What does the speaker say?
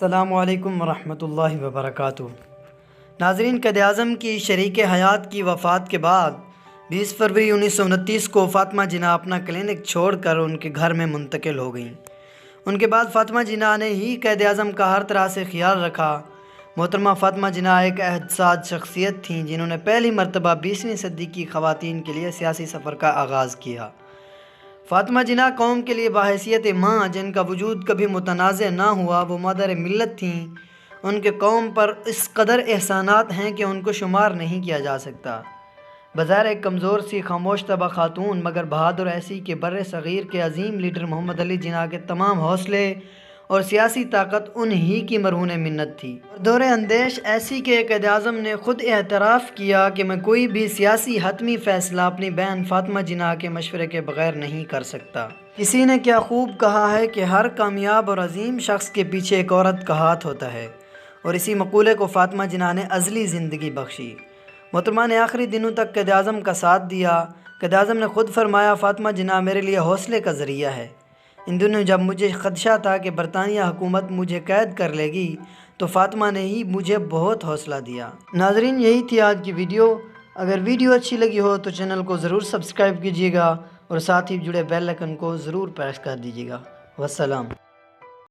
السلام علیکم ورحمۃ اللہ وبرکاتہ۔ ناظرین، قائد اعظم کی شریک حیات کی وفات کے بعد 20 فروری 1929 کو فاطمہ جناح اپنا کلینک چھوڑ کر ان کے گھر میں منتقل ہو گئیں۔ ان کے بعد فاطمہ جناح نے ہی قائد اعظم کا ہر طرح سے خیال رکھا۔ محترمہ فاطمہ جناح ایک عہد ساز شخصیت تھیں جنہوں نے پہلی مرتبہ 20ویں صدی کی خواتین کے لیے سیاسی سفر کا آغاز کیا۔ فاطمہ جناح قوم کے لیے باحیثیت ماں، جن کا وجود کبھی متنازع نہ ہوا، وہ مادر ملت تھیں۔ ان کے قوم پر اس قدر احسانات ہیں کہ ان کو شمار نہیں کیا جا سکتا۔ بظاہر ایک کمزور سی خاموش طبع خاتون، مگر بہادر ایسی کہ بر صغیر کے عظیم لیڈر محمد علی جناح کے تمام حوصلے اور سیاسی طاقت انہی کی مرہون منت تھی، اور دور اندیش ایسی کہ قائد اعظم نے خود اعتراف کیا کہ میں کوئی بھی سیاسی حتمی فیصلہ اپنی بہن فاطمہ جناح کے مشورے کے بغیر نہیں کر سکتا۔ کسی نے کیا خوب کہا ہے کہ ہر کامیاب اور عظیم شخص کے پیچھے ایک عورت کا ہاتھ ہوتا ہے، اور اسی مقولے کو فاطمہ جناح نے ازلی زندگی بخشی۔ محترمہ نے آخری دنوں تک قائد اعظم کا ساتھ دیا۔ قائد اعظم نے خود فرمایا، فاطمہ جناح میرے لیے حوصلے کا ذریعہ ہے۔ ان دنوں جب مجھے خدشہ تھا کہ برطانیہ حکومت مجھے قید کر لے گی، تو فاطمہ نے ہی مجھے بہت حوصلہ دیا۔ ناظرین، یہی تھی آج کی ویڈیو۔ اگر ویڈیو اچھی لگی ہو تو چینل کو ضرور سبسکرائب کیجیے گا، اور ساتھ ہی جڑے بیل آئیکن کو ضرور پریس کر دیجیے گا۔ والسلام۔